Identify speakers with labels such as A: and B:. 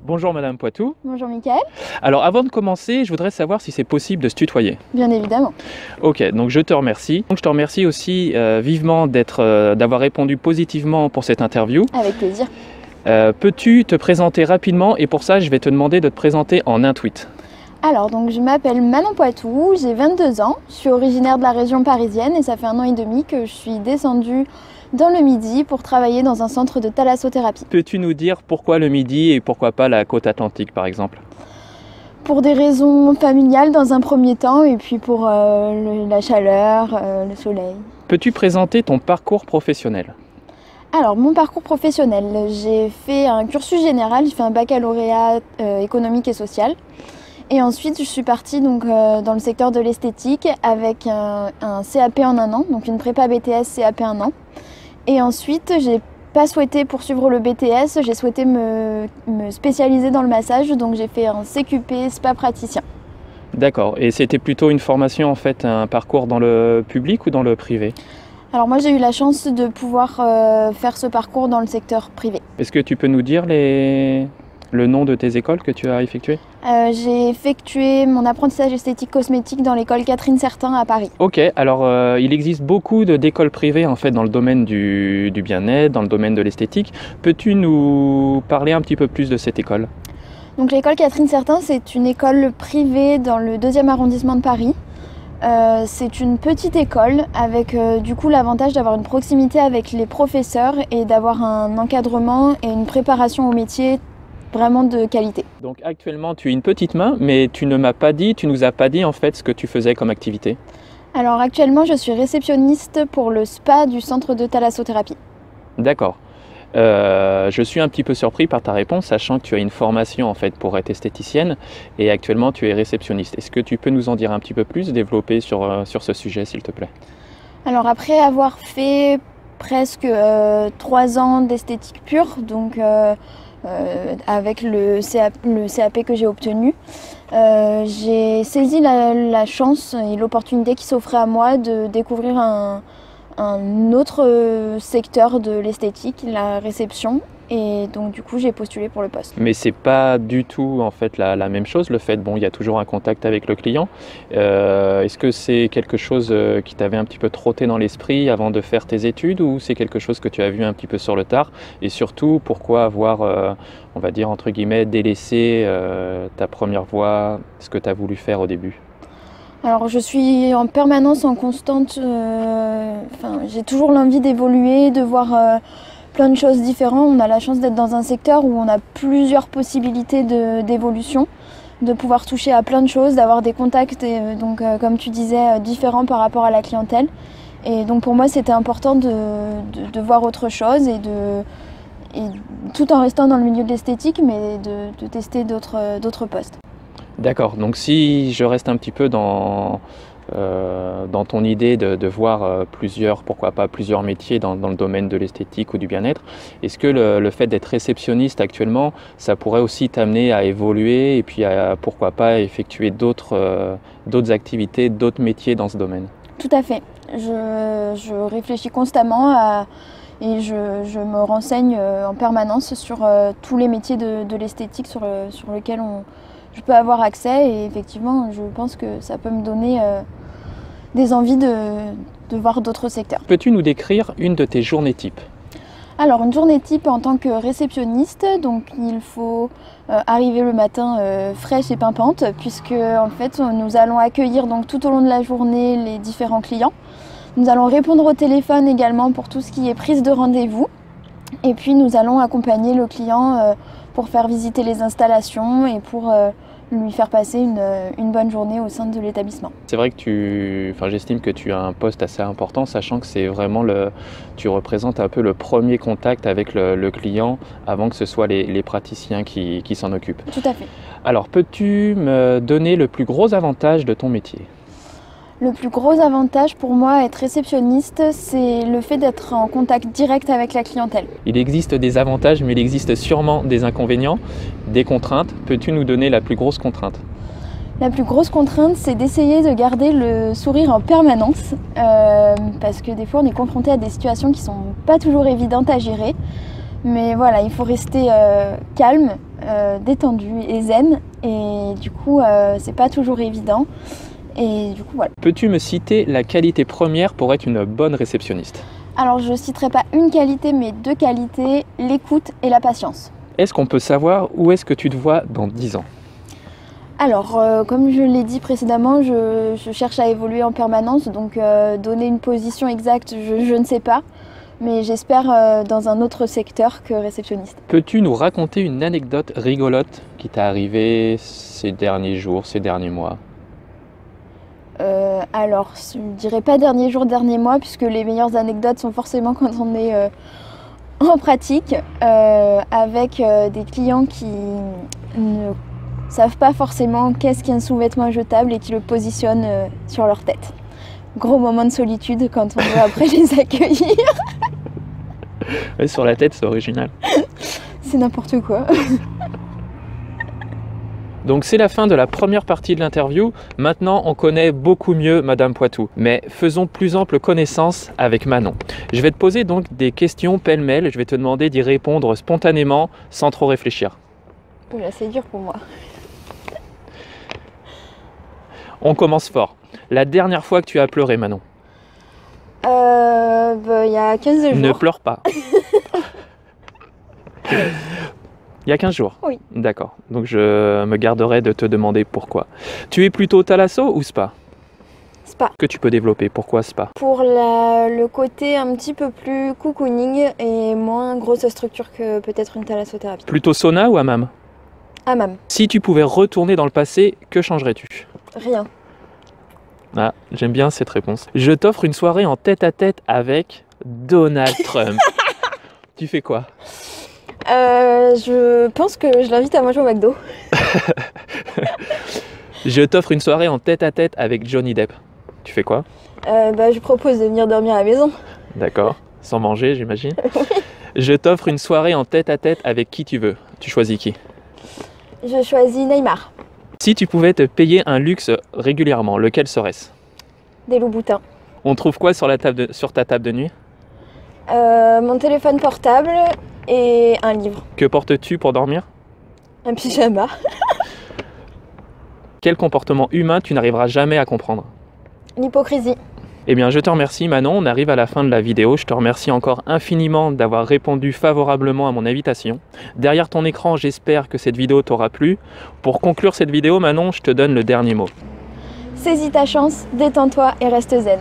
A: Bonjour Madame Poitou.
B: Bonjour Mickaël.
A: Alors avant de commencer, je voudrais savoir si c'est possible de se tutoyer.
B: Bien évidemment.
A: Ok, donc je te remercie. Donc je te remercie aussi vivement d'avoir répondu positivement pour cette interview.
B: Avec plaisir.
A: Peux-tu te présenter rapidement et pour ça je vais te demander de te présenter en un tweet.
B: Alors donc je m'appelle Manon Poitou, j'ai 22 ans, je suis originaire de la région parisienne et ça fait 1 an et demi que je suis descendue dans le Midi pour travailler dans un centre de thalassothérapie.
A: Peux-tu nous dire pourquoi le Midi et pourquoi pas la côte atlantique par exemple?
B: Pour des raisons familiales dans un premier temps et puis pour la chaleur, le soleil.
A: Peux-tu présenter ton parcours professionnel?
B: Alors mon parcours professionnel, j'ai fait un cursus général, j'ai fait un baccalauréat économique et social. Et ensuite, je suis partie donc, dans le secteur de l'esthétique avec un CAP en 1 an, donc une prépa BTS CAP 1 an. Et ensuite, j'ai pas souhaité poursuivre le BTS, j'ai souhaité me spécialiser dans le massage, donc j'ai fait un CQP spa praticien.
A: D'accord, et c'était plutôt une formation en fait, un parcours dans le public ou dans le privé?
B: Alors moi j'ai eu la chance de pouvoir faire ce parcours dans le secteur privé.
A: Est-ce que tu peux nous dire le nom de tes écoles que tu as effectuées?
B: J'ai effectué mon apprentissage esthétique cosmétique dans l'école Catherine Certain à Paris.
A: Ok, alors il existe beaucoup d'écoles privées en fait dans le domaine du bien-être, dans le domaine de l'esthétique. Peux-tu nous parler un petit peu plus de cette école?
B: Donc l'école Catherine Certain, c'est une école privée dans le 2e arrondissement de Paris. C'est une petite école avec du coup l'avantage d'avoir une proximité avec les professeurs et d'avoir un encadrement et une préparation au métier vraiment de qualité.
A: Donc actuellement tu es une petite main, mais tu nous as pas dit en fait ce que tu faisais comme activité.
B: Alors actuellement je suis réceptionniste pour le spa du centre de thalassothérapie.
A: D'accord. Je suis un petit peu surpris par ta réponse, sachant que tu as une formation en fait pour être esthéticienne et actuellement tu es réceptionniste. Est-ce que tu peux nous en dire un petit peu plus, développer sur ce sujet s'il te plaît?
B: Alors après avoir fait presque 3 ans d'esthétique pure, donc avec le CAP que j'ai obtenu, j'ai saisi la chance et l'opportunité qui s'offrait à moi de découvrir un autre secteur de l'esthétique, la réception, et donc du coup j'ai postulé pour le poste.
A: Mais c'est pas du tout en fait la même chose, le fait, bon, il y a toujours un contact avec le client. Est-ce que c'est quelque chose qui t'avait un petit peu trotté dans l'esprit avant de faire tes études ou c'est quelque chose que tu as vu un petit peu sur le tard? Et surtout, pourquoi avoir, on va dire entre guillemets, délaissé ta première voie, ce que tu as voulu faire au début?
B: Alors je suis en permanence en constante, j'ai toujours l'envie d'évoluer, de voir plein de choses différentes. On a la chance d'être dans un secteur où on a plusieurs possibilités d'évolution, de pouvoir toucher à plein de choses, d'avoir des contacts, donc comme tu disais, différents par rapport à la clientèle. Et donc pour moi c'était important de voir autre chose et tout en restant dans le milieu de l'esthétique, mais de tester d'autres postes.
A: D'accord, donc si je reste un petit peu dans ton idée de voir pourquoi pas plusieurs métiers dans le domaine de l'esthétique ou du bien-être, est-ce que le fait d'être réceptionniste actuellement, ça pourrait aussi t'amener à évoluer et puis à pourquoi pas effectuer d'autres activités, d'autres métiers dans ce domaine?
B: Tout à fait, je réfléchis constamment et je me renseigne en permanence sur tous les métiers de l'esthétique sur lesquels je peux avoir accès, et effectivement je pense que ça peut me donner des envies de voir d'autres secteurs.
A: Peux-tu nous décrire une de tes journées types?
B: Alors une journée type en tant que réceptionniste, donc il faut arriver le matin fraîche et pimpante, puisque en fait nous allons accueillir donc tout au long de la journée les différents clients. Nous allons répondre au téléphone également pour tout ce qui est prise de rendez-vous, et puis nous allons accompagner le client pour faire visiter les installations et pour lui faire passer une bonne journée au sein de l'établissement.
A: C'est vrai que j'estime que tu as un poste assez important, sachant que c'est vraiment tu représentes un peu le premier contact avec le client avant que ce soit les praticiens qui s'en occupent.
B: Tout à fait.
A: Alors, peux-tu me donner le plus gros avantage de ton métier?
B: Le plus gros avantage pour moi, être réceptionniste, c'est le fait d'être en contact direct avec la clientèle.
A: Il existe des avantages, mais il existe sûrement des inconvénients, des contraintes. Peux-tu nous donner la plus grosse contrainte?
B: La plus grosse contrainte, c'est d'essayer de garder le sourire en permanence, parce que des fois on est confronté à des situations qui ne sont pas toujours évidentes à gérer. Mais voilà, il faut rester calme détendu et zen. Et du coup, c'est pas toujours évident. Et du coup, voilà.
A: Peux-tu me citer la qualité première pour être une bonne réceptionniste?
B: Alors, je citerai pas une qualité, mais 2 qualités, l'écoute et la patience.
A: Est-ce qu'on peut savoir où est-ce que tu te vois dans 10 ans?
B: Alors, comme je l'ai dit précédemment, je cherche à évoluer en permanence, donc donner une position exacte, je ne sais pas, mais j'espère dans un autre secteur que réceptionniste.
A: Peux-tu nous raconter une anecdote rigolote qui t'est arrivée ces derniers jours, ces derniers mois?
B: Alors, je ne dirais pas dernier jour, dernier mois, puisque les meilleures anecdotes sont forcément quand on est en pratique, avec des clients qui ne savent pas forcément qu'est-ce qu'un sous-vêtement jetable et qui le positionnent sur leur tête. Gros moment de solitude quand on veut après les accueillir.
A: Ouais, sur la tête, c'est original.
B: C'est n'importe quoi.
A: Donc c'est la fin de la première partie de l'interview. Maintenant, on connaît beaucoup mieux Madame Poitou. Mais faisons plus ample connaissance avec Manon. Je vais te poser donc des questions pêle-mêle. Je vais te demander d'y répondre spontanément, sans trop réfléchir.
B: Oula, c'est dur pour moi.
A: On commence fort. La dernière fois que tu as pleuré, Manon?
B: Il y a 15 jours.
A: Ne pleure pas. Il y a 15 jours?
B: Oui.
A: D'accord. Donc je me garderai de te demander pourquoi. Tu es plutôt thalasso ou spa?
B: Spa.
A: Que tu peux développer. Pourquoi spa?
B: Pour le côté un petit peu plus cocooning et moins grosse structure que peut-être une thalassothérapie.
A: Plutôt sauna ou hammam?
B: Hammam.
A: Si tu pouvais retourner dans le passé, que changerais-tu?
B: Rien.
A: Ah, j'aime bien cette réponse. Je t'offre une soirée en tête-à-tête avec Donald Trump. Tu fais quoi?
B: Je pense que je l'invite à manger au McDo.
A: Je t'offre une soirée en tête-à-tête avec Johnny Depp. Tu fais quoi?
B: Je propose de venir dormir à la maison.
A: D'accord. Sans manger, j'imagine.
B: Oui.
A: Je t'offre une soirée en tête-à-tête avec qui tu veux. Tu choisis qui?
B: Je choisis Neymar.
A: Si tu pouvais te payer un luxe régulièrement, lequel serait-ce?
B: Des Loups-Boutins.
A: On trouve quoi sur ta table de nuit?
B: Mon téléphone portable et un livre.
A: Que portes-tu pour dormir?
B: Un pyjama.
A: Quel comportement humain tu n'arriveras jamais à comprendre?
B: L'hypocrisie.
A: Eh bien, je te remercie Manon, on arrive à la fin de la vidéo. Je te remercie encore infiniment d'avoir répondu favorablement à mon invitation. Derrière ton écran, j'espère que cette vidéo t'aura plu. Pour conclure cette vidéo, Manon, je te donne le dernier mot.
B: Saisis ta chance, détends-toi et reste zen.